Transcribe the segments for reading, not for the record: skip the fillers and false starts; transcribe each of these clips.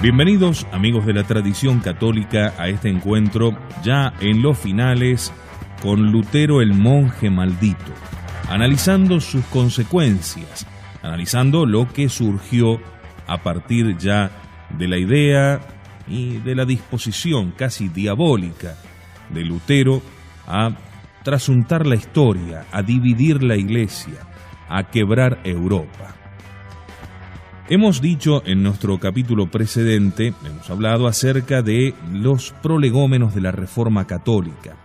Bienvenidos, amigos de la tradición católica, a este encuentro ya en los finales con Lutero el monje maldito, analizando sus consecuencias, analizando lo que surgió a partir ya de la idea y de la disposición casi diabólica de Lutero a trasuntar la historia, a dividir la Iglesia, a quebrar Europa. Hemos dicho en nuestro capítulo precedente, hemos hablado acerca de los prolegómenos de la Reforma Católica,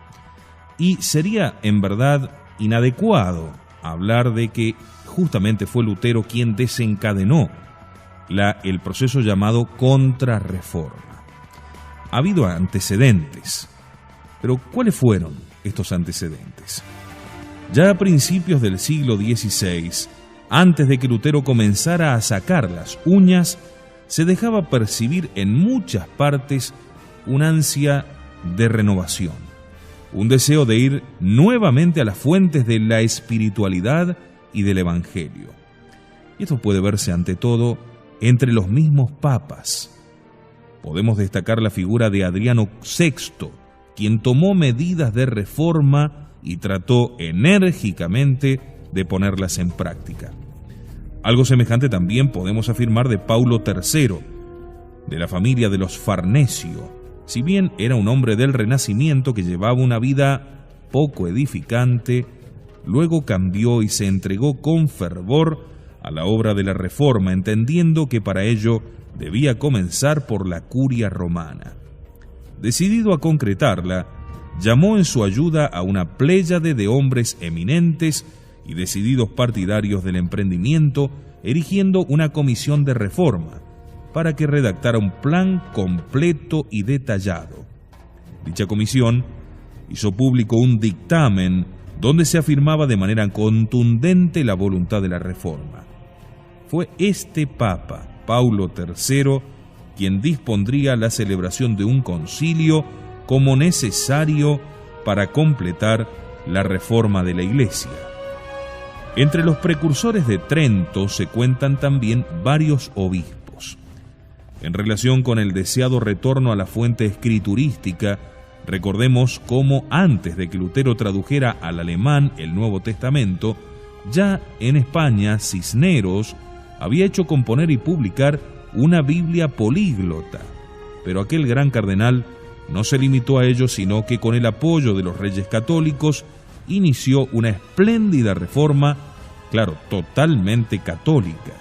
y sería en verdad inadecuado hablar de que justamente fue Lutero quien desencadenó el proceso llamado Contrarreforma. Ha habido antecedentes, pero ¿cuáles fueron estos antecedentes? Ya a principios del siglo XVI, antes de que Lutero comenzara a sacar las uñas, se dejaba percibir en muchas partes una ansia de renovación, un deseo de ir nuevamente a las fuentes de la espiritualidad y del Evangelio. Y esto puede verse ante todo entre los mismos papas. Podemos destacar la figura de Adriano VI, quien tomó medidas de reforma y trató enérgicamente de ponerlas en práctica. Algo semejante también podemos afirmar de Paulo III, de la familia de los Farnesio. Si bien era un hombre del Renacimiento que llevaba una vida poco edificante, luego cambió y se entregó con fervor a la obra de la Reforma, entendiendo que para ello debía comenzar por la curia romana. Decidido a concretarla, llamó en su ayuda a una pléyade de hombres eminentes y decididos partidarios del emprendimiento, erigiendo una comisión de reforma para que redactara un plan completo y detallado. Dicha comisión hizo público un dictamen donde se afirmaba de manera contundente la voluntad de la reforma. Fue este Papa, Paulo III, quien dispondría la celebración de un concilio como necesario para completar la reforma de la Iglesia. Entre los precursores de Trento se cuentan también varios obispos. En relación con el deseado retorno a la fuente escriturística, recordemos cómo antes de que Lutero tradujera al alemán el Nuevo Testamento, ya en España Cisneros había hecho componer y publicar una Biblia políglota, pero aquel gran cardenal no se limitó a ello, sino que con el apoyo de los reyes católicos inició una espléndida reforma, claro, totalmente católica.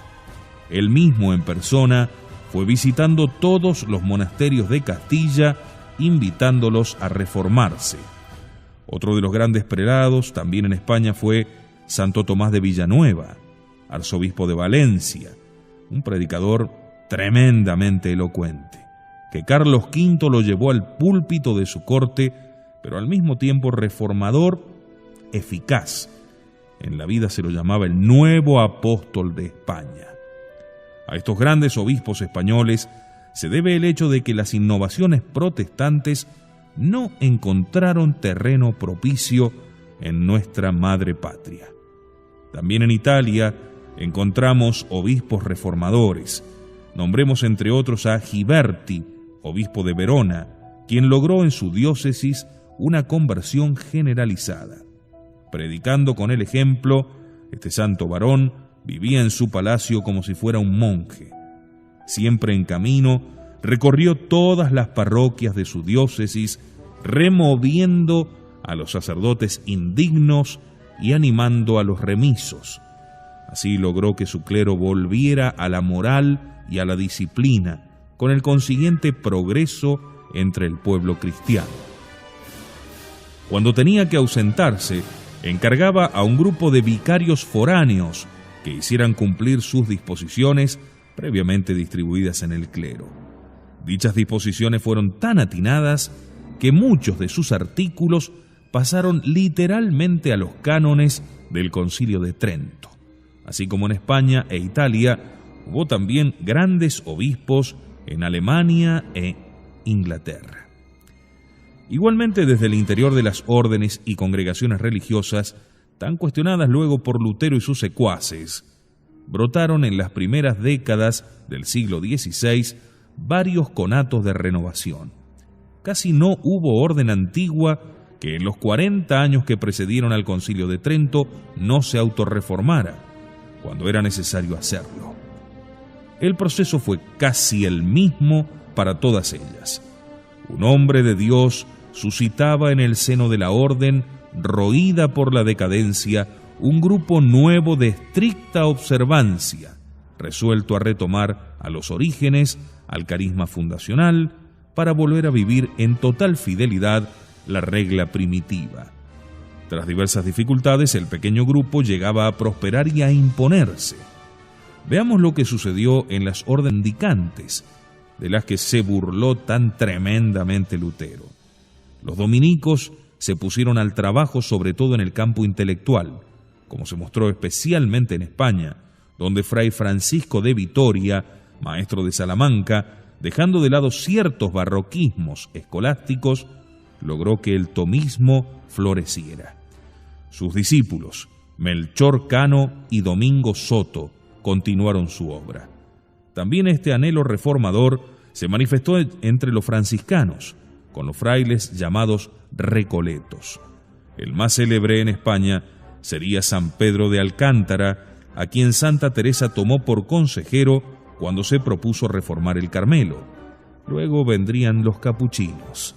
Él mismo en persona fue visitando todos los monasterios de Castilla, invitándolos a reformarse. Otro de los grandes prelados también en España fue Santo Tomás de Villanueva, arzobispo de Valencia, un predicador tremendamente elocuente, que Carlos V lo llevó al púlpito de su corte, pero al mismo tiempo reformador, eficaz. En la vida se lo llamaba el nuevo apóstol de España. A estos grandes obispos españoles se debe el hecho de que las innovaciones protestantes no encontraron terreno propicio en nuestra madre patria. También en Italia encontramos obispos reformadores. Nombremos entre otros a Ghiberti, obispo de Verona, quien logró en su diócesis una conversión generalizada. Predicando con el ejemplo, este santo varón vivía en su palacio como si fuera un monje. Siempre en camino, recorrió todas las parroquias de su diócesis, removiendo a los sacerdotes indignos y animando a los remisos. Así logró que su clero volviera a la moral y a la disciplina, con el consiguiente progreso entre el pueblo cristiano. Cuando tenía que ausentarse, encargaba a un grupo de vicarios foráneos que hicieran cumplir sus disposiciones previamente distribuidas en el clero. Dichas disposiciones fueron tan atinadas que muchos de sus artículos pasaron literalmente a los cánones del Concilio de Trento. Así como en España e Italia, hubo también grandes obispos en Alemania e Inglaterra. Igualmente, desde el interior de las órdenes y congregaciones religiosas, tan cuestionadas luego por Lutero y sus secuaces, brotaron en las primeras décadas del siglo XVI varios conatos de renovación. Casi no hubo orden antigua que en los 40 años que precedieron al Concilio de Trento no se autorreformara, cuando era necesario hacerlo. El proceso fue casi el mismo para todas ellas. Un hombre de Dios suscitaba en el seno de la orden, roída por la decadencia, un grupo nuevo de estricta observancia, resuelto a retomar a los orígenes, al carisma fundacional, para volver a vivir en total fidelidad la regla primitiva. Tras diversas dificultades, el pequeño grupo llegaba a prosperar y a imponerse. Veamos lo que sucedió en las ordendicantes, de las que se burló tan tremendamente Lutero. Los dominicos se pusieron al trabajo sobre todo en el campo intelectual, como se mostró especialmente en España, donde Fray Francisco de Vitoria, maestro de Salamanca, dejando de lado ciertos barroquismos escolásticos, logró que el tomismo floreciera. Sus discípulos, Melchor Cano y Domingo Soto, continuaron su obra. También este anhelo reformador se manifestó entre los franciscanos, con los frailes llamados recoletos. El más célebre en España sería San Pedro de Alcántara, a quien Santa Teresa tomó por consejero cuando se propuso reformar el Carmelo. Luego vendrían los capuchinos.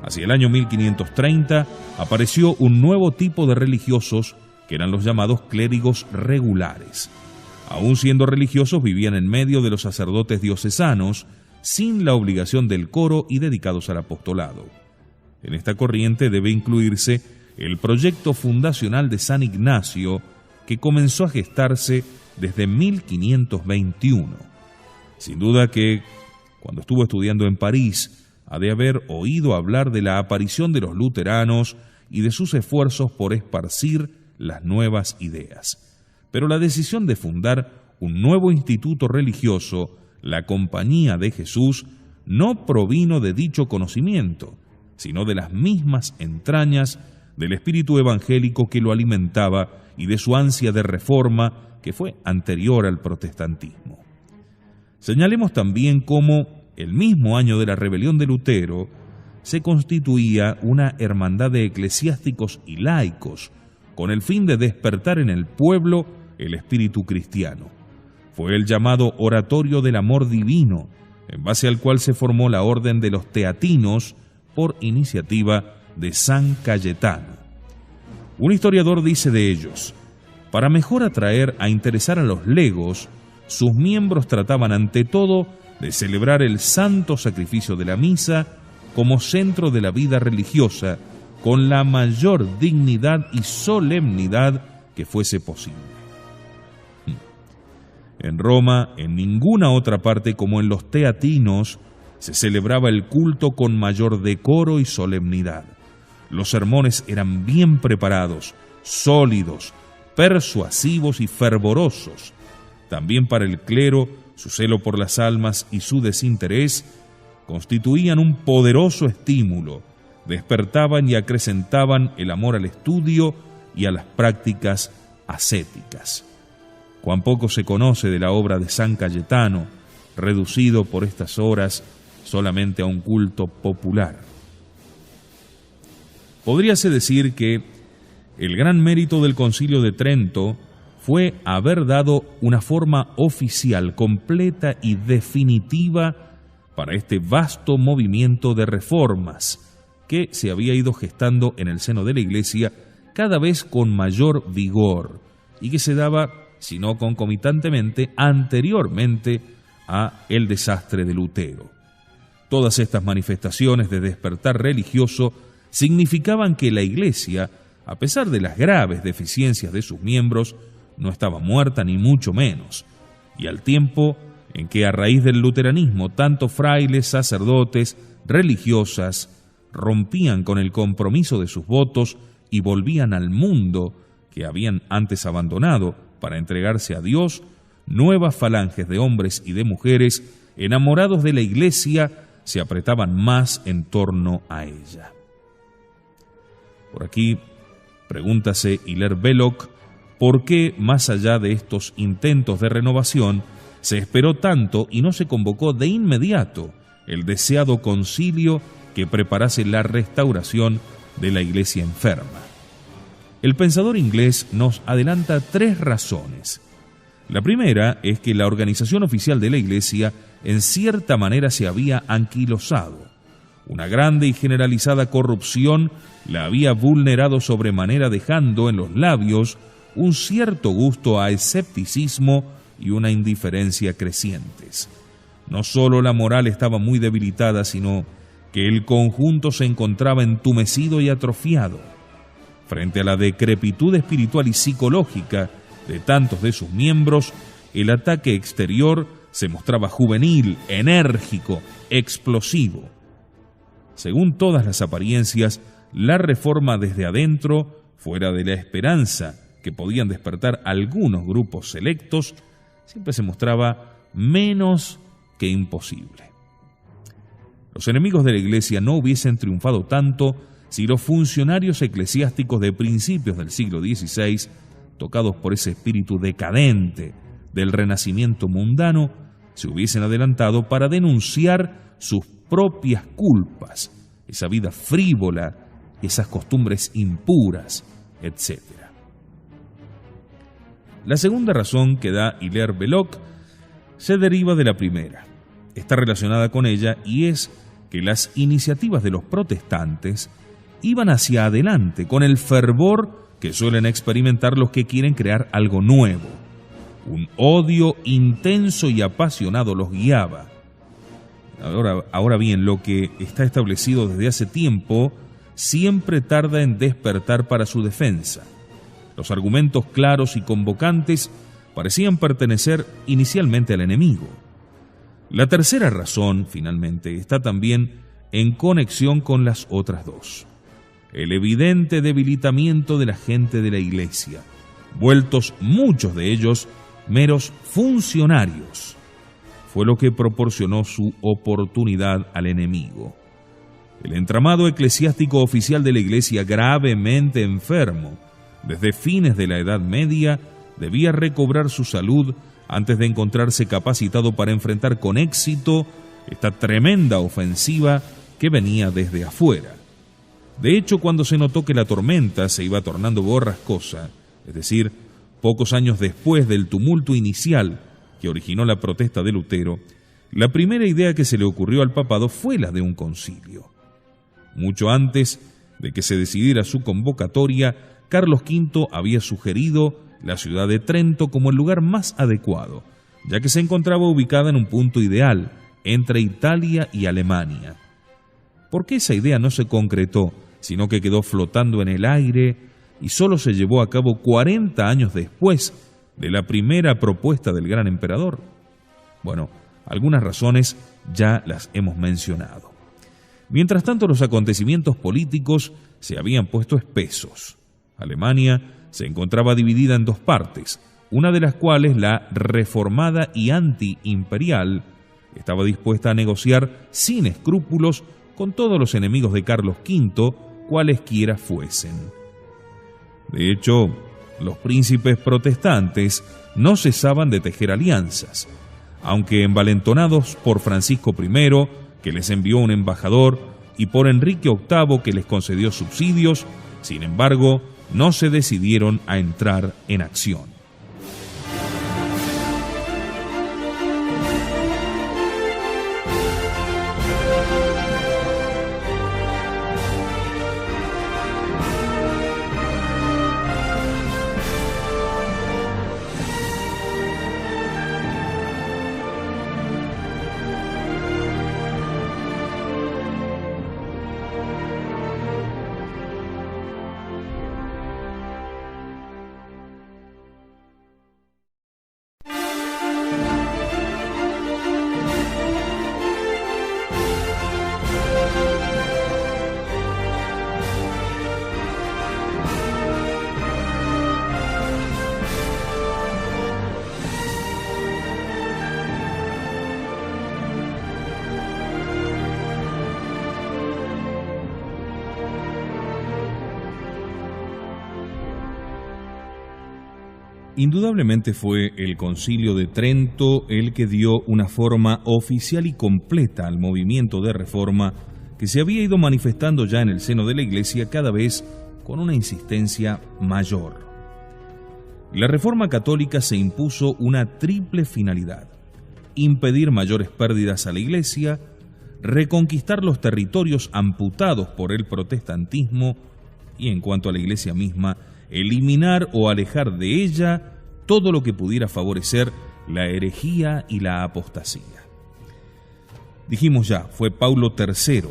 Hacia el año 1530 apareció un nuevo tipo de religiosos que eran los llamados clérigos regulares. Aún siendo religiosos, vivían en medio de los sacerdotes diocesanos, sin la obligación del coro y dedicados al apostolado. En esta corriente debe incluirse el proyecto fundacional de San Ignacio, que comenzó a gestarse desde 1521. Sin duda que, cuando estuvo estudiando en París, ha de haber oído hablar de la aparición de los luteranos y de sus esfuerzos por esparcir las nuevas ideas. Pero la decisión de fundar un nuevo instituto religioso, la Compañía de Jesús, no provino de dicho conocimiento, sino de las mismas entrañas del espíritu evangélico que lo alimentaba y de su ansia de reforma que fue anterior al protestantismo. Señalemos también cómo, el mismo año de la rebelión de Lutero, se constituía una hermandad de eclesiásticos y laicos, con el fin de despertar en el pueblo el espíritu cristiano. Fue el llamado Oratorio del Amor Divino, en base al cual se formó la Orden de los Teatinos por iniciativa de San Cayetano. Un historiador dice de ellos: para mejor atraer a interesar a los legos, sus miembros trataban ante todo de celebrar el santo sacrificio de la misa como centro de la vida religiosa, con la mayor dignidad y solemnidad que fuese posible. En Roma, en ninguna otra parte como en los teatinos, se celebraba el culto con mayor decoro y solemnidad. Los sermones eran bien preparados, sólidos, persuasivos y fervorosos. También para el clero, su celo por las almas y su desinterés constituían un poderoso estímulo, despertaban y acrecentaban el amor al estudio y a las prácticas ascéticas. Cuán poco se conoce de la obra de San Cayetano, reducido por estas horas solamente a un culto popular. Podríase decir que el gran mérito del Concilio de Trento fue haber dado una forma oficial, completa y definitiva para este vasto movimiento de reformas que se había ido gestando en el seno de la Iglesia cada vez con mayor vigor y que se daba, si no concomitantemente, anteriormente a el desastre de Lutero. Todas estas manifestaciones de despertar religioso significaban que la Iglesia, a pesar de las graves deficiencias de sus miembros, no estaba muerta ni mucho menos, y al tiempo en que a raíz del luteranismo tanto frailes, sacerdotes, religiosas, rompían con el compromiso de sus votos y volvían al mundo que habían antes abandonado para entregarse a Dios, nuevas falanges de hombres y de mujeres, enamorados de la Iglesia, se apretaban más en torno a ella. Por aquí, pregúntase Hilaire Belloc, ¿por qué, más allá de estos intentos de renovación, se esperó tanto y no se convocó de inmediato el deseado concilio que preparase la restauración de la Iglesia enferma? El pensador inglés nos adelanta 3 razones. La primera es que la organización oficial de la Iglesia en cierta manera se había anquilosado. Una grande y generalizada corrupción la había vulnerado sobremanera, dejando en los labios un cierto gusto a escepticismo y una indiferencia crecientes. No solo la moral estaba muy debilitada, sino que el conjunto se encontraba entumecido y atrofiado. Frente a la decrepitud espiritual y psicológica de tantos de sus miembros, el ataque exterior se mostraba juvenil, enérgico, explosivo. Según todas las apariencias, la reforma desde adentro, fuera de la esperanza que podían despertar algunos grupos selectos, siempre se mostraba menos que imposible. Los enemigos de la Iglesia no hubiesen triunfado tanto si los funcionarios eclesiásticos de principios del siglo XVI, tocados por ese espíritu decadente del renacimiento mundano, se hubiesen adelantado para denunciar sus propias culpas, esa vida frívola, esas costumbres impuras, etc. La segunda razón que da Hilaire Belloc se deriva de la primera. Está relacionada con ella y es que las iniciativas de los protestantes iban hacia adelante con el fervor que suelen experimentar los que quieren crear algo nuevo. Un odio intenso y apasionado los guiaba. Ahora bien, lo que está establecido desde hace tiempo siempre tarda en despertar para su defensa. Los argumentos claros y convocantes parecían pertenecer inicialmente al enemigo. La tercera razón, finalmente, está también en conexión con las otras dos. El evidente debilitamiento de la gente de la Iglesia, vueltos muchos de ellos meros funcionarios, fue lo que proporcionó su oportunidad al enemigo. El entramado eclesiástico oficial de la Iglesia, gravemente enfermo desde fines de la Edad Media, debía recobrar su salud antes de encontrarse capacitado para enfrentar con éxito esta tremenda ofensiva que venía desde afuera. De hecho, cuando se notó que la tormenta se iba tornando borrascosa, es decir, pocos años después del tumulto inicial que originó la protesta de Lutero, la primera idea que se le ocurrió al papado fue la de un concilio. Mucho antes de que se decidiera su convocatoria, Carlos V había sugerido la ciudad de Trento como el lugar más adecuado, ya que se encontraba ubicada en un punto ideal entre Italia y Alemania. ¿Por qué esa idea no se concretó, sino que quedó flotando en el aire y solo se llevó a cabo 40 años después de la primera propuesta del gran emperador? Bueno, algunas razones ya las hemos mencionado. Mientras tanto, los acontecimientos políticos se habían puesto espesos. Alemania se encontraba dividida en dos partes, una de las cuales, la reformada y anti-imperial, estaba dispuesta a negociar sin escrúpulos con todos los enemigos de Carlos V, cualesquiera fuesen. De hecho, los príncipes protestantes no cesaban de tejer alianzas, aunque envalentonados por Francisco I, que les envió un embajador, y por Enrique VIII, que les concedió subsidios. Sin embargo, no se decidieron a entrar en acción. Indudablemente fue el Concilio de Trento el que dio una forma oficial y completa al movimiento de reforma que se había ido manifestando ya en el seno de la Iglesia cada vez con una insistencia mayor. La Reforma católica se impuso una triple finalidad: impedir mayores pérdidas a la Iglesia, reconquistar los territorios amputados por el protestantismo y, en cuanto a la Iglesia misma, eliminar o alejar de ella todo lo que pudiera favorecer la herejía y la apostasía. Dijimos ya, fue Paulo III,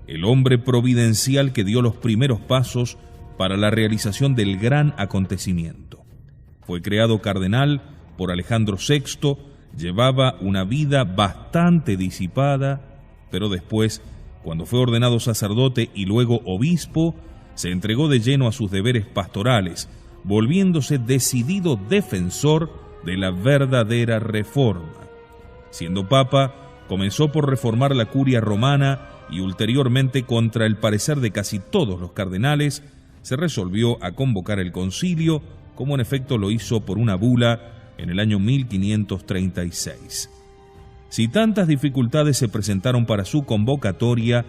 el hombre providencial que dio los primeros pasos para la realización del gran acontecimiento. Fue creado cardenal por Alejandro VI, llevaba una vida bastante disipada, pero después, cuando fue ordenado sacerdote y luego obispo, se entregó de lleno a sus deberes pastorales, volviéndose decidido defensor de la verdadera reforma. Siendo papa, comenzó por reformar la curia romana y ulteriormente, contra el parecer de casi todos los cardenales, se resolvió a convocar el concilio, como en efecto lo hizo por una bula en el año 1536. Si tantas dificultades se presentaron para su convocatoria,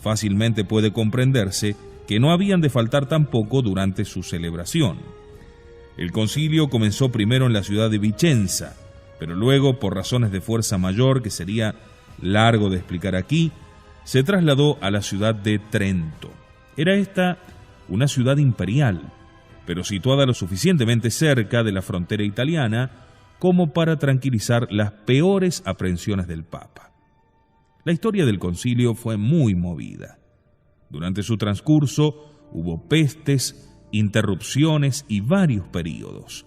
fácilmente puede comprenderse que no habían de faltar tampoco durante su celebración. El concilio comenzó primero en la ciudad de Vicenza, pero luego, por razones de fuerza mayor que sería largo de explicar aquí, se trasladó a la ciudad de Trento. Era esta una ciudad imperial, pero situada lo suficientemente cerca de la frontera italiana como para tranquilizar las peores aprensiones del Papa. La historia del concilio fue muy movida. Durante su transcurso hubo pestes, interrupciones y varios períodos.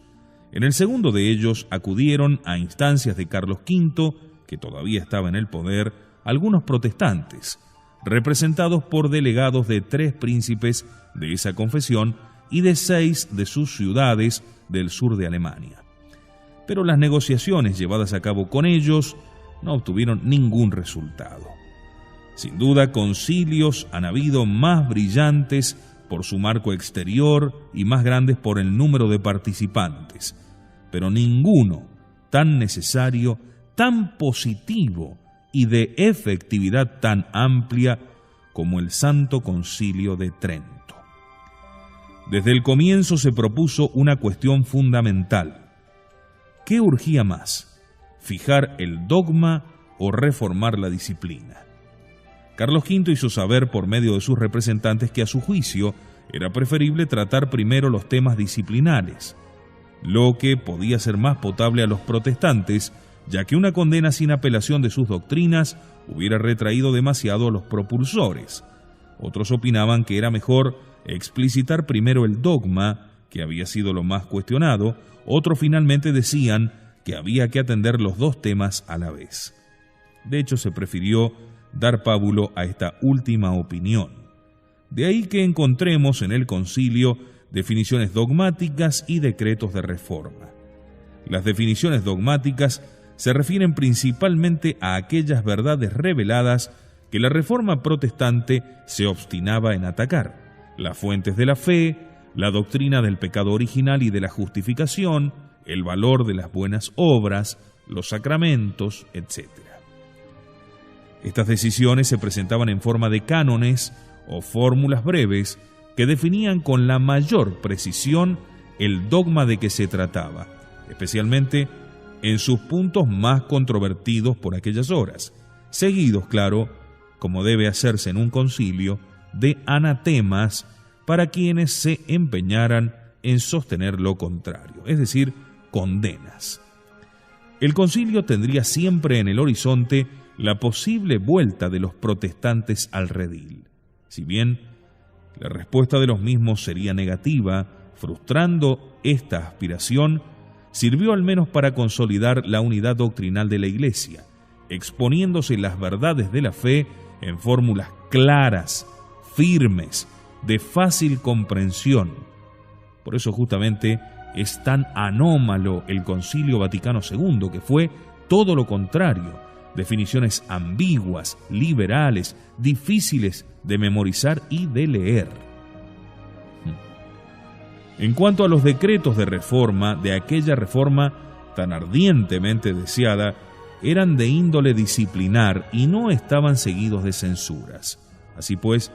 En el segundo de ellos acudieron a instancias de Carlos V, que todavía estaba en el poder, algunos protestantes, representados por delegados de 3 príncipes de esa confesión y de 6 de sus ciudades del sur de Alemania. Pero las negociaciones llevadas a cabo con ellos no obtuvieron ningún resultado. Sin duda, concilios han habido más brillantes por su marco exterior y más grandes por el número de participantes, pero ninguno tan necesario, tan positivo y de efectividad tan amplia como el Santo Concilio de Trento. Desde el comienzo se propuso una cuestión fundamental. ¿Qué urgía más? ¿Fijar el dogma o reformar la disciplina? Carlos V hizo saber por medio de sus representantes que a su juicio era preferible tratar primero los temas disciplinales, lo que podía ser más potable a los protestantes, ya que una condena sin apelación de sus doctrinas hubiera retraído demasiado a los propulsores. Otros opinaban que era mejor explicitar primero el dogma, que había sido lo más cuestionado. Otros finalmente decían que había que atender los 2 temas a la vez. De hecho, se prefirió dar pábulo a esta última opinión. De ahí que encontremos en el concilio definiciones dogmáticas y decretos de reforma. Las definiciones dogmáticas se refieren principalmente a aquellas verdades reveladas que la reforma protestante se obstinaba en atacar: las fuentes de la fe, la doctrina del pecado original y de la justificación, el valor de las buenas obras, los sacramentos, etc. Estas decisiones se presentaban en forma de cánones o fórmulas breves que definían con la mayor precisión el dogma de que se trataba, especialmente en sus puntos más controvertidos por aquellas horas, seguidos, claro, como debe hacerse en un concilio, de anatemas para quienes se empeñaran en sostener lo contrario, es decir, condenas. El concilio tendría siempre en el horizonte la posible vuelta de los protestantes al redil. Si bien la respuesta de los mismos sería negativa, frustrando esta aspiración, sirvió al menos para consolidar la unidad doctrinal de la Iglesia, exponiéndose las verdades de la fe en fórmulas claras, firmes, de fácil comprensión. Por eso justamente es tan anómalo el Concilio Vaticano II, que fue todo lo contrario: definiciones ambiguas, liberales, difíciles de memorizar y de leer. En cuanto a los decretos de reforma, de aquella reforma tan ardientemente deseada, eran de índole disciplinar y no estaban seguidos de censuras. Así pues,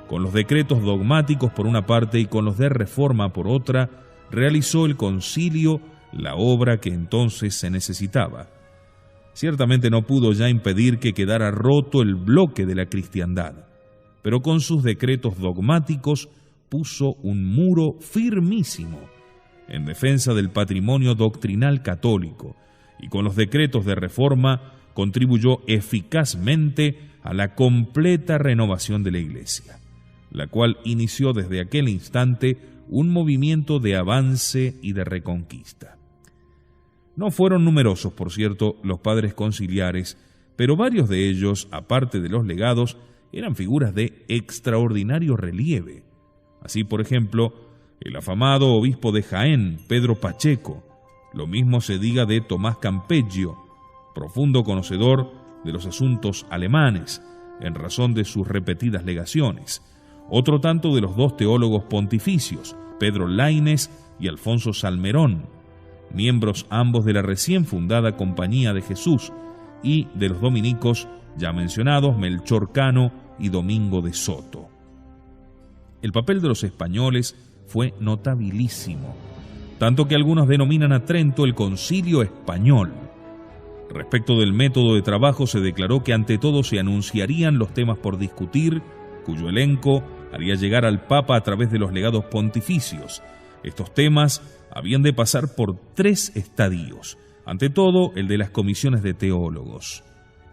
con los decretos dogmáticos por una parte y con los de reforma por otra, realizó el concilio la obra que entonces se necesitaba. Ciertamente no pudo ya impedir que quedara roto el bloque de la cristiandad, pero con sus decretos dogmáticos puso un muro firmísimo en defensa del patrimonio doctrinal católico, y con los decretos de reforma contribuyó eficazmente a la completa renovación de la Iglesia, la cual inició desde aquel instante un movimiento de avance y de reconquista. No fueron numerosos, por cierto, los padres conciliares, pero varios de ellos, aparte de los legados, eran figuras de extraordinario relieve. Así, por ejemplo, el afamado obispo de Jaén, Pedro Pacheco. Lo mismo se diga de Tomás Campeggio, profundo conocedor de los asuntos alemanes, en razón de sus repetidas legaciones. Otro tanto de los dos teólogos pontificios, Pedro Laínez y Alfonso Salmerón, miembros ambos de la recién fundada Compañía de Jesús, y de los dominicos ya mencionados, Melchor Cano y Domingo de Soto. El papel de los españoles fue notabilísimo, tanto que algunos denominan a Trento el Concilio Español. Respecto del método de trabajo, se declaró que ante todo se anunciarían los temas por discutir, cuyo elenco haría llegar al Papa a través de los legados pontificios. Estos temas habían de pasar por 3 estadios. Ante todo, el de las comisiones de teólogos,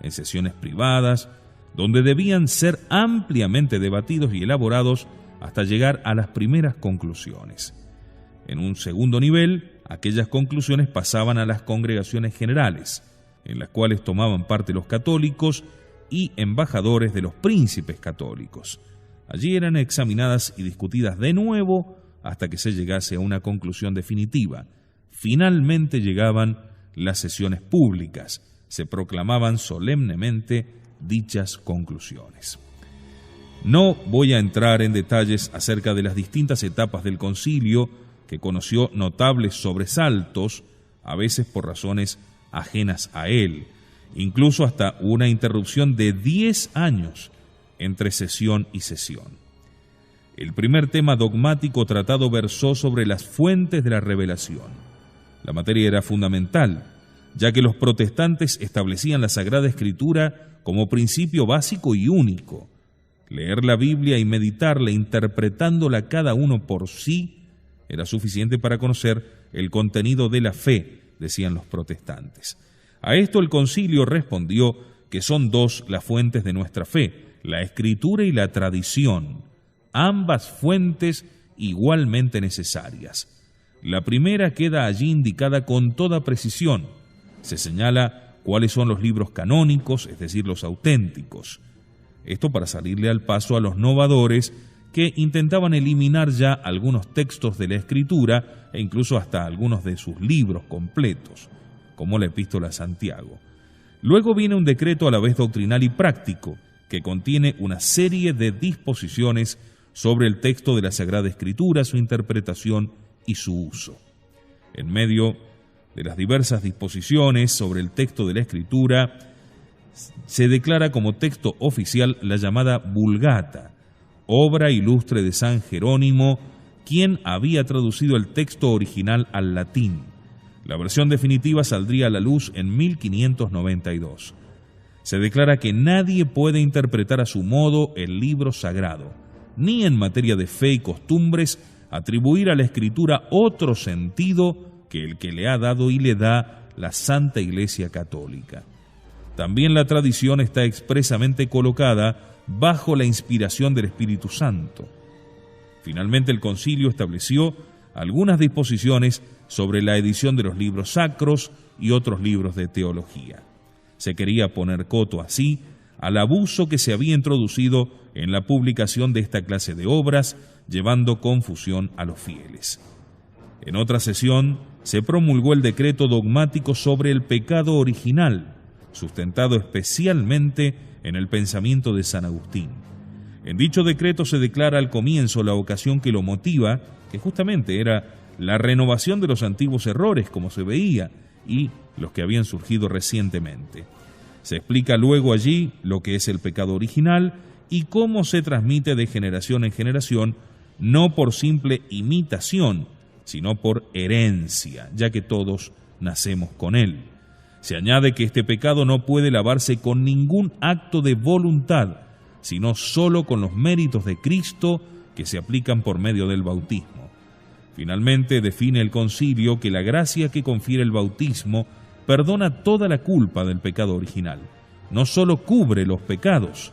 en sesiones privadas, donde debían ser ampliamente debatidos y elaborados hasta llegar a las primeras conclusiones. En un segundo nivel, aquellas conclusiones pasaban a las congregaciones generales, en las cuales tomaban parte los católicos y embajadores de los príncipes católicos. Allí eran examinadas y discutidas de nuevo hasta que se llegase a una conclusión definitiva. Finalmente llegaban las sesiones públicas, se proclamaban solemnemente dichas conclusiones. No voy a entrar en detalles acerca de las distintas etapas del concilio, que conoció notables sobresaltos, a veces por razones ajenas a él, incluso hasta una interrupción de 10 años entre sesión y sesión. El primer tema dogmático tratado versó sobre las fuentes de la revelación. La materia era fundamental, ya que los protestantes establecían la Sagrada Escritura como principio básico y único. Leer la Biblia y meditarla interpretándola cada uno por sí era suficiente para conocer el contenido de la fe, decían los protestantes. A esto el concilio respondió que son 2 las fuentes de nuestra fe, la Escritura y la tradición, ambas fuentes igualmente necesarias. La primera queda allí indicada con toda precisión. Se señala cuáles son los libros canónicos, es decir, los auténticos. Esto para salirle al paso a los novadores que intentaban eliminar ya algunos textos de la Escritura e incluso hasta algunos de sus libros completos, como la Epístola a Santiago. Luego viene un decreto a la vez doctrinal y práctico, que contiene una serie de disposiciones sobre el texto de la Sagrada Escritura, su interpretación y su uso. En medio de las diversas disposiciones sobre el texto de la Escritura, se declara como texto oficial la llamada Vulgata, obra ilustre de San Jerónimo, quien había traducido el texto original al latín. La versión definitiva saldría a la luz en 1592. Se declara que nadie puede interpretar a su modo el libro sagrado, ni en materia de fe y costumbres atribuir a la Escritura otro sentido que el que le ha dado y le da la Santa Iglesia Católica. También la tradición está expresamente colocada bajo la inspiración del Espíritu Santo. Finalmente el concilio estableció algunas disposiciones sobre la edición de los libros sacros y otros libros de teología. Se quería poner coto así al abuso que se había introducido en la publicación de esta clase de obras, llevando confusión a los fieles. En otra sesión se promulgó el decreto dogmático sobre el pecado original, sustentado especialmente en el pensamiento de San Agustín. En dicho decreto se declara al comienzo la ocasión que lo motiva, que justamente era la renovación de los antiguos errores, como se veía, y los que habían surgido recientemente. Se explica luego allí lo que es el pecado original y cómo se transmite de generación en generación, no por simple imitación, sino por herencia, ya que todos nacemos con él. Se añade que este pecado no puede lavarse con ningún acto de voluntad, sino solo con los méritos de Cristo que se aplican por medio del bautismo. Finalmente define el concilio que la gracia que confiere el bautismo perdona toda la culpa del pecado original. No solo cubre los pecados,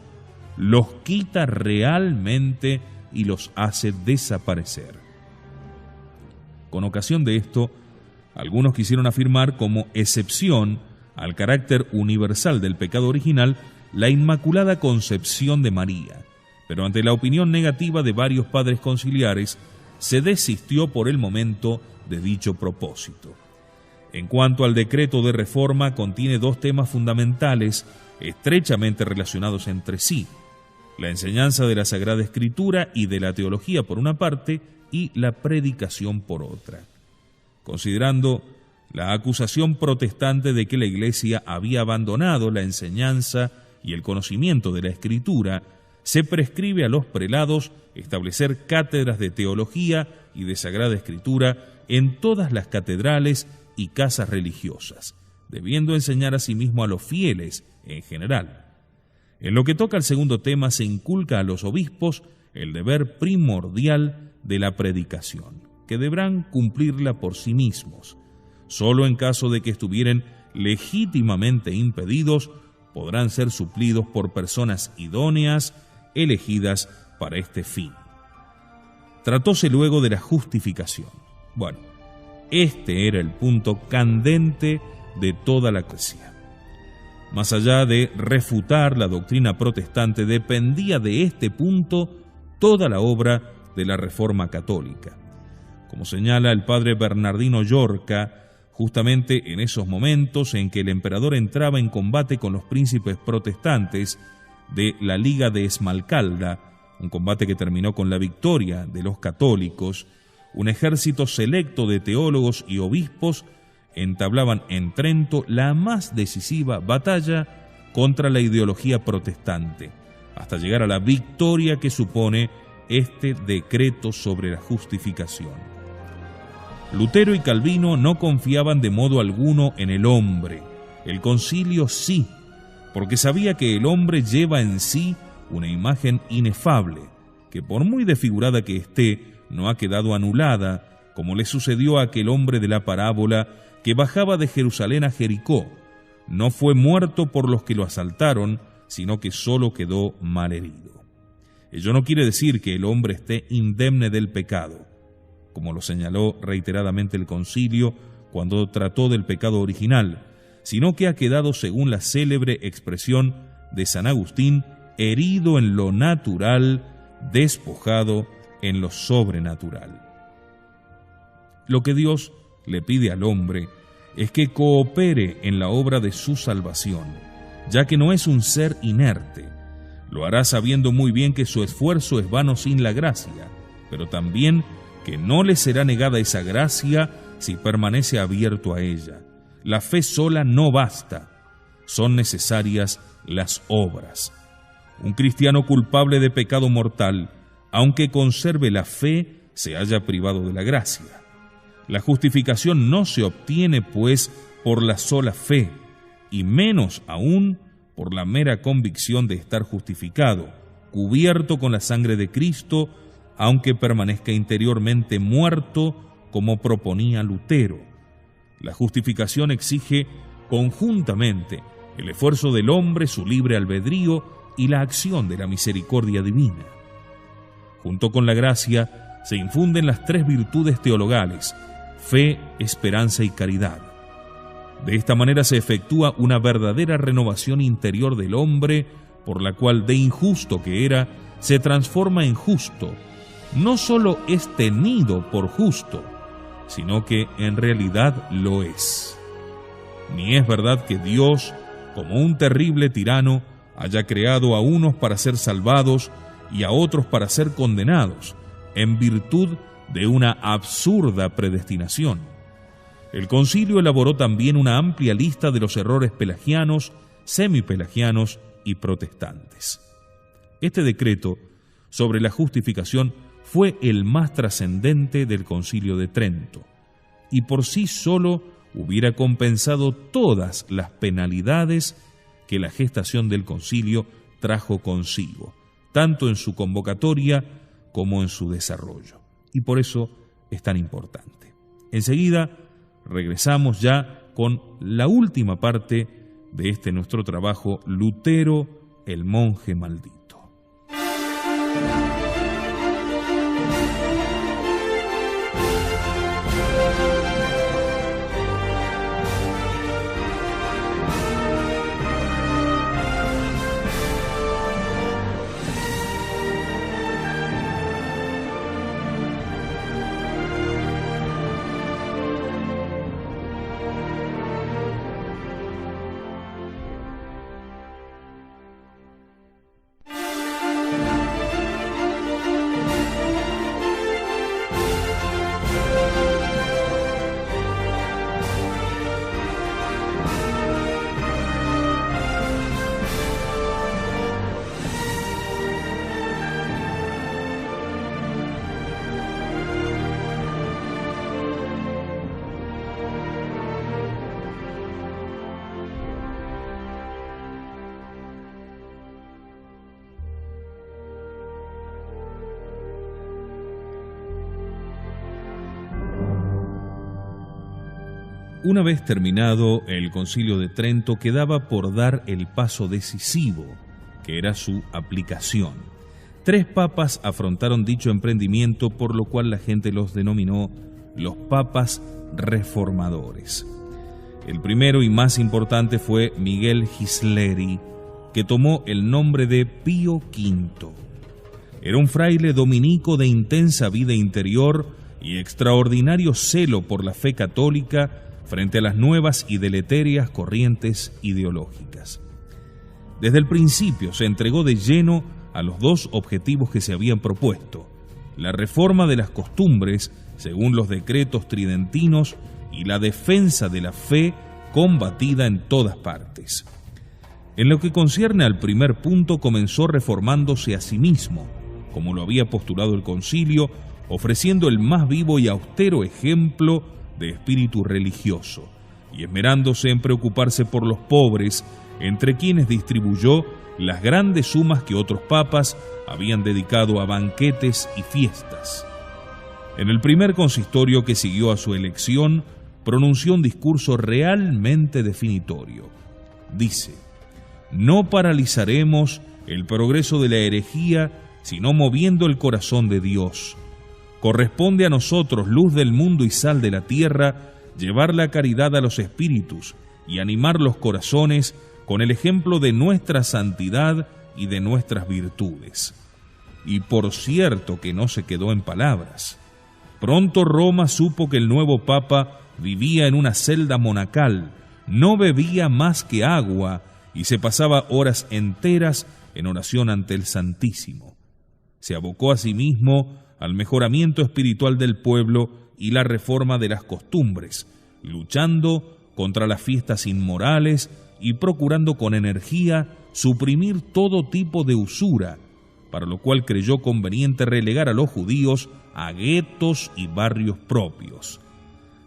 los quita realmente y los hace desaparecer. Con ocasión de esto, algunos quisieron afirmar como excepción al carácter universal del pecado original la Inmaculada Concepción de María, pero ante la opinión negativa de varios padres conciliares, se desistió por el momento de dicho propósito. En cuanto al decreto de reforma, contiene dos temas fundamentales estrechamente relacionados entre sí: la enseñanza de la Sagrada Escritura y de la teología por una parte, y la predicación por otra. Considerando la acusación protestante de que la Iglesia había abandonado la enseñanza y el conocimiento de la Escritura, se prescribe a los prelados establecer cátedras de teología y de Sagrada Escritura en todas las catedrales y casas religiosas, debiendo enseñar asimismo a los fieles en general. En lo que toca al segundo tema, se inculca a los obispos el deber primordial de la predicación, que deberán cumplirla por sí mismos. Solo en caso de que estuvieren legítimamente impedidos, podrán ser suplidos por personas idóneas, elegidas para este fin. Tratóse luego de la justificación. Bueno, este era el punto candente de toda la Iglesia. Más allá de refutar la doctrina protestante, dependía de este punto toda la obra de la Reforma Católica. Como señala el padre Bernardino Llorca, justamente en esos momentos en que el emperador entraba en combate con los príncipes protestantes de la Liga de Esmalcalda, un combate que terminó con la victoria de los católicos, un ejército selecto de teólogos y obispos entablaban en Trento la más decisiva batalla contra la ideología protestante, hasta llegar a la victoria que supone este decreto sobre la justificación. Lutero y Calvino no confiaban de modo alguno en el hombre. El concilio sí, porque sabía que el hombre lleva en sí una imagen inefable, que por muy desfigurada que esté, no ha quedado anulada, como le sucedió a aquel hombre de la parábola que bajaba de Jerusalén a Jericó. No fue muerto por los que lo asaltaron, sino que solo quedó malherido. Ello no quiere decir que el hombre esté indemne del pecado, como lo señaló reiteradamente el concilio cuando trató del pecado original, sino que ha quedado, según la célebre expresión de San Agustín, herido en lo natural, despojado en lo sobrenatural. Lo que Dios le pide al hombre es que coopere en la obra de su salvación, ya que no es un ser inerte. Lo hará sabiendo muy bien que su esfuerzo es vano sin la gracia, pero también que no le será negada esa gracia si permanece abierto a ella. La fe sola no basta, son necesarias las obras. Un cristiano culpable de pecado mortal, aunque conserve la fe, se halla privado de la gracia. La justificación no se obtiene, pues, por la sola fe, y menos aún por la mera convicción de estar justificado, cubierto con la sangre de Cristo, aunque permanezca interiormente muerto, como proponía Lutero. La justificación exige conjuntamente el esfuerzo del hombre, su libre albedrío y la acción de la misericordia divina. Junto con la gracia se infunden las tres virtudes teologales: fe, esperanza y caridad. De esta manera se efectúa una verdadera renovación interior del hombre, por la cual de injusto que era, se transforma en justo. No solo es tenido por justo, sino que en realidad lo es. Ni es verdad que Dios, como un terrible tirano, haya creado a unos para ser salvados y a otros para ser condenados, en virtud de una absurda predestinación. El concilio elaboró también una amplia lista de los errores pelagianos, semipelagianos y protestantes. Este decreto sobre la justificación fue el más trascendente del Concilio de Trento, y por sí solo hubiera compensado todas las penalidades que la gestación del concilio trajo consigo, tanto en su convocatoria como en su desarrollo. Y por eso es tan importante. Enseguida regresamos ya con la última parte de este nuestro trabajo, Lutero, el monje maldito. Una vez terminado el Concilio de Trento, quedaba por dar el paso decisivo, que era su aplicación. 3 papas afrontaron dicho emprendimiento, por lo cual la gente los denominó los papas reformadores. El primero y más importante fue Miguel Ghisleri, que tomó el nombre de Pío V. Era un fraile dominico de intensa vida interior y extraordinario celo por la fe católica frente a las nuevas y deletéreas corrientes ideológicas. Desde el principio se entregó de lleno a los 2 objetivos que se habían propuesto: la reforma de las costumbres según los decretos tridentinos y la defensa de la fe combatida en todas partes. En lo que concierne al primer punto, comenzó reformándose a sí mismo, como lo había postulado el concilio, ofreciendo el más vivo y austero ejemplo de espíritu religioso, y esmerándose en preocuparse por los pobres, entre quienes distribuyó las grandes sumas que otros papas habían dedicado a banquetes y fiestas. En el primer consistorio que siguió a su elección, pronunció un discurso realmente definitorio. Dice: «No paralizaremos el progreso de la herejía, sino moviendo el corazón de Dios. Corresponde a nosotros, luz del mundo y sal de la tierra, llevar la caridad a los espíritus y animar los corazones con el ejemplo de nuestra santidad y de nuestras virtudes». Y por cierto que no se quedó en palabras. Pronto Roma supo que el nuevo papa vivía en una celda monacal, no bebía más que agua y se pasaba horas enteras en oración ante el Santísimo. Se abocó a sí mismo al mejoramiento espiritual del pueblo y la reforma de las costumbres, luchando contra las fiestas inmorales y procurando con energía suprimir todo tipo de usura, para lo cual creyó conveniente relegar a los judíos a guetos y barrios propios.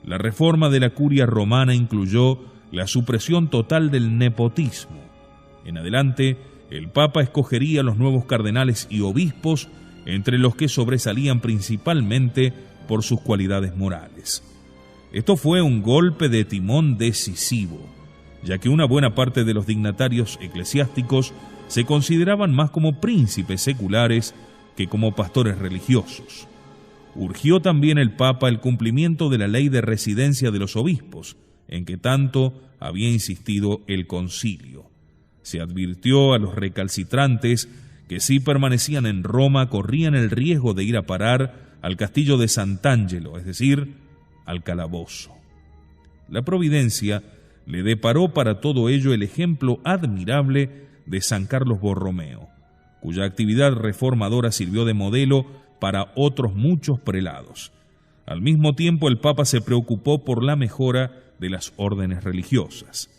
La reforma de la curia romana incluyó la supresión total del nepotismo. En adelante, el Papa escogería los nuevos cardenales y obispos, entre los que sobresalían principalmente por sus cualidades morales. Esto fue un golpe de timón decisivo, ya que una buena parte de los dignatarios eclesiásticos se consideraban más como príncipes seculares que como pastores religiosos. Urgió también el Papa el cumplimiento de la ley de residencia de los obispos, en que tanto había insistido el concilio. Se advirtió a los recalcitrantes que si permanecían en Roma corrían el riesgo de ir a parar al castillo de Sant'Angelo, es decir, al calabozo. La providencia le deparó para todo ello el ejemplo admirable de San Carlos Borromeo, cuya actividad reformadora sirvió de modelo para otros muchos prelados. Al mismo tiempo, el Papa se preocupó por la mejora de las órdenes religiosas.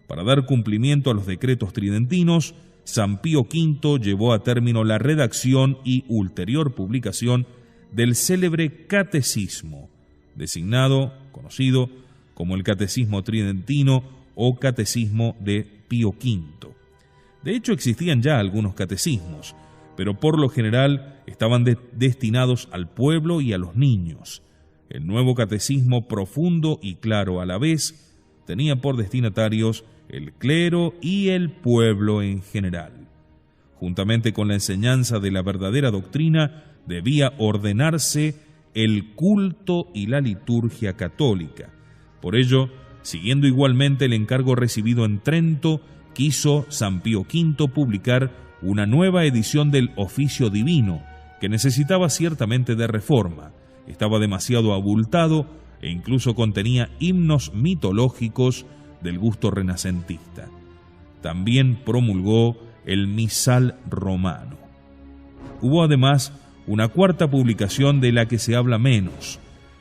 Para dar cumplimiento a los decretos tridentinos, San Pío V llevó a término la redacción y ulterior publicación del célebre Catecismo, conocido como el Catecismo Tridentino o Catecismo de Pío V. De hecho, existían ya algunos catecismos, pero por lo general estaban destinados al pueblo y a los niños. El nuevo catecismo, profundo y claro a la vez, tenía por destinatarios el clero y el pueblo en general. Juntamente con la enseñanza de la verdadera doctrina, debía ordenarse el culto y la liturgia católica. Por ello, siguiendo igualmente el encargo recibido en Trento, quiso San Pío V publicar una nueva edición del Oficio Divino, que necesitaba ciertamente de reforma. Estaba demasiado abultado e incluso contenía himnos mitológicos del gusto renacentista. También promulgó el Misal Romano. Hubo además una cuarta publicación de la que se habla menos,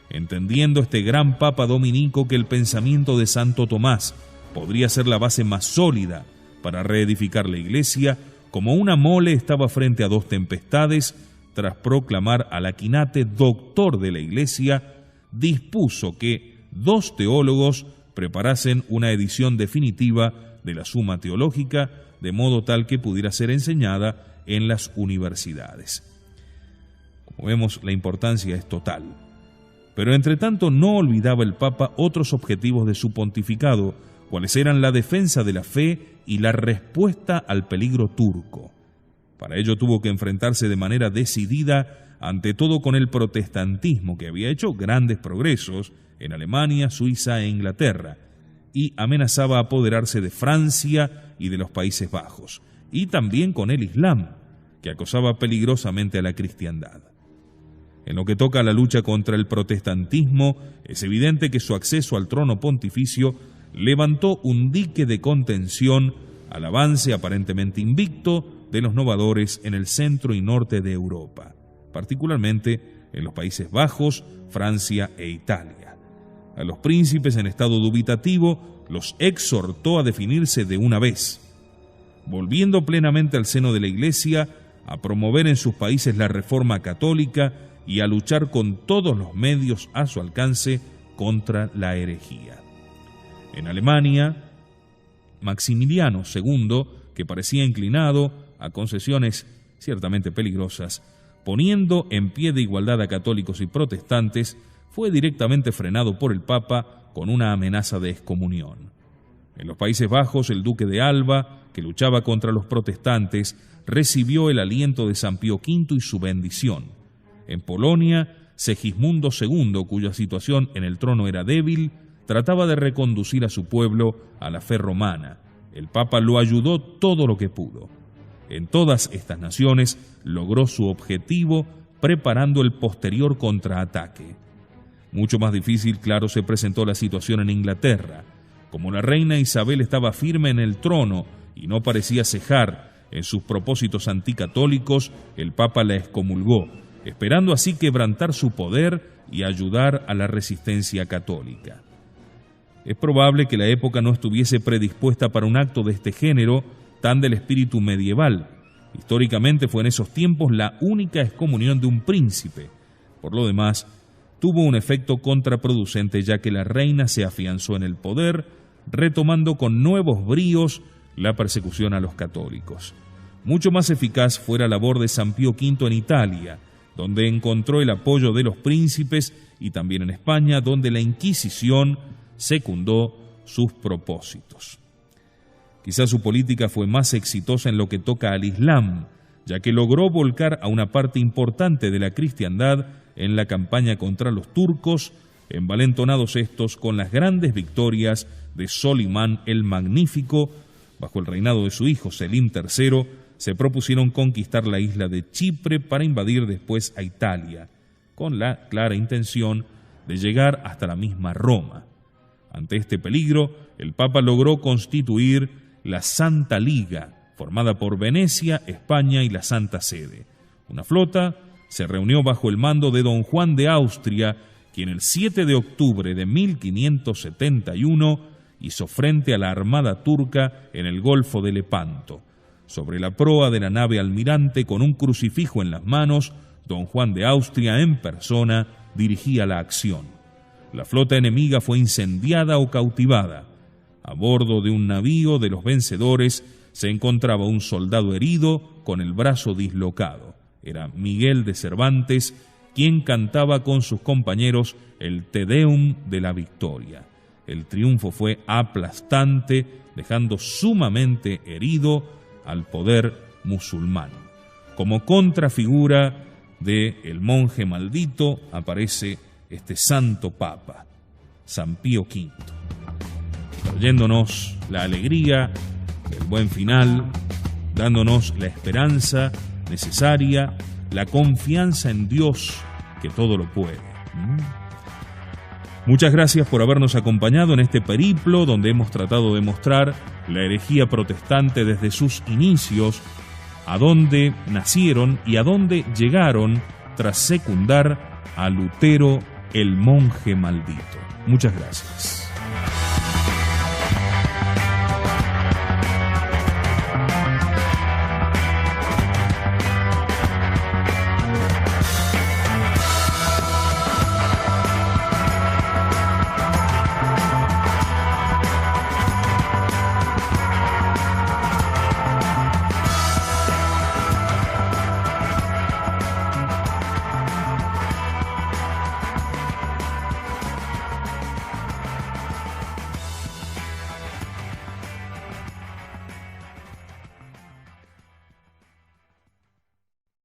entendiendo este gran Papa Dominico que el pensamiento de Santo Tomás podría ser la base más sólida para reedificar la Iglesia. Como una mole estaba frente a dos tempestades, tras proclamar al Aquinate doctor de la Iglesia, dispuso que 2 teólogos preparasen una edición definitiva de la Suma Teológica, de modo tal que pudiera ser enseñada en las universidades. Como vemos, la importancia es total. Pero entre tanto no olvidaba el Papa otros objetivos de su pontificado, cuáles eran la defensa de la fe y la respuesta al peligro turco. Para ello tuvo que enfrentarse de manera decidida, ante todo con el protestantismo, que había hecho grandes progresos en Alemania, Suiza e Inglaterra, y amenazaba apoderarse de Francia y de los Países Bajos, y también con el Islam, que acosaba peligrosamente a la cristiandad. En lo que toca a la lucha contra el protestantismo, es evidente que su acceso al trono pontificio levantó un dique de contención al avance aparentemente invicto de los novadores en el centro y norte de Europa, particularmente en los Países Bajos, Francia e Italia. A los príncipes en estado dubitativo los exhortó a definirse de una vez, volviendo plenamente al seno de la Iglesia, a promover en sus países la reforma católica y a luchar con todos los medios a su alcance contra la herejía. En Alemania, Maximiliano II, que parecía inclinado a concesiones ciertamente peligrosas, poniendo en pie de igualdad a católicos y protestantes, fue directamente frenado por el Papa con una amenaza de excomunión. En los Países Bajos, el duque de Alba, que luchaba contra los protestantes, recibió el aliento de San Pío V y su bendición. En Polonia, Segismundo II, cuya situación en el trono era débil, trataba de reconducir a su pueblo a la fe romana. El Papa lo ayudó todo lo que pudo. En todas estas naciones logró su objetivo, preparando el posterior contraataque. Mucho más difícil, claro, se presentó la situación en Inglaterra. Como la reina Isabel estaba firme en el trono y no parecía cejar en sus propósitos anticatólicos, el Papa la excomulgó, esperando así quebrantar su poder y ayudar a la resistencia católica. Es probable que la época no estuviese predispuesta para un acto de este género, tan del espíritu medieval. Históricamente fue en esos tiempos la única excomunión de un príncipe. Por lo demás, tuvo un efecto contraproducente, ya que la reina se afianzó en el poder, retomando con nuevos bríos la persecución a los católicos. Mucho más eficaz fue la labor de San Pío V en Italia, donde encontró el apoyo de los príncipes, y también en España, donde la Inquisición secundó sus propósitos. Quizás su política fue más exitosa en lo que toca al Islam, ya que logró volcar a una parte importante de la cristiandad en la campaña contra los turcos, envalentonados estos con las grandes victorias de Solimán el Magnífico. Bajo el reinado de su hijo Selim III, se propusieron conquistar la isla de Chipre para invadir después a Italia, con la clara intención de llegar hasta la misma Roma. Ante este peligro, el Papa logró constituir la Santa Liga, formada por Venecia, España y la Santa Sede. Una flota se reunió bajo el mando de don Juan de Austria, quien el 7 de octubre de 1571 hizo frente a la armada turca en el Golfo de Lepanto. Sobre la proa de la nave almirante, con un crucifijo en las manos, don Juan de Austria en persona dirigía la acción. La flota enemiga fue incendiada o cautivada. A bordo de un navío de los vencedores se encontraba un soldado herido con el brazo dislocado. Era Miguel de Cervantes, quien cantaba con sus compañeros el Te Deum de la victoria. El triunfo fue aplastante, dejando sumamente herido al poder musulmán. Como contrafigura de el monje maldito aparece este santo papa, San Pío V, trayéndonos la alegría del buen final, dándonos la esperanza necesaria, la confianza en Dios que todo lo puede. Muchas gracias por habernos acompañado en este periplo donde hemos tratado de mostrar la herejía protestante desde sus inicios, a dónde nacieron y a dónde llegaron tras secundar a Lutero el monje maldito. Muchas gracias.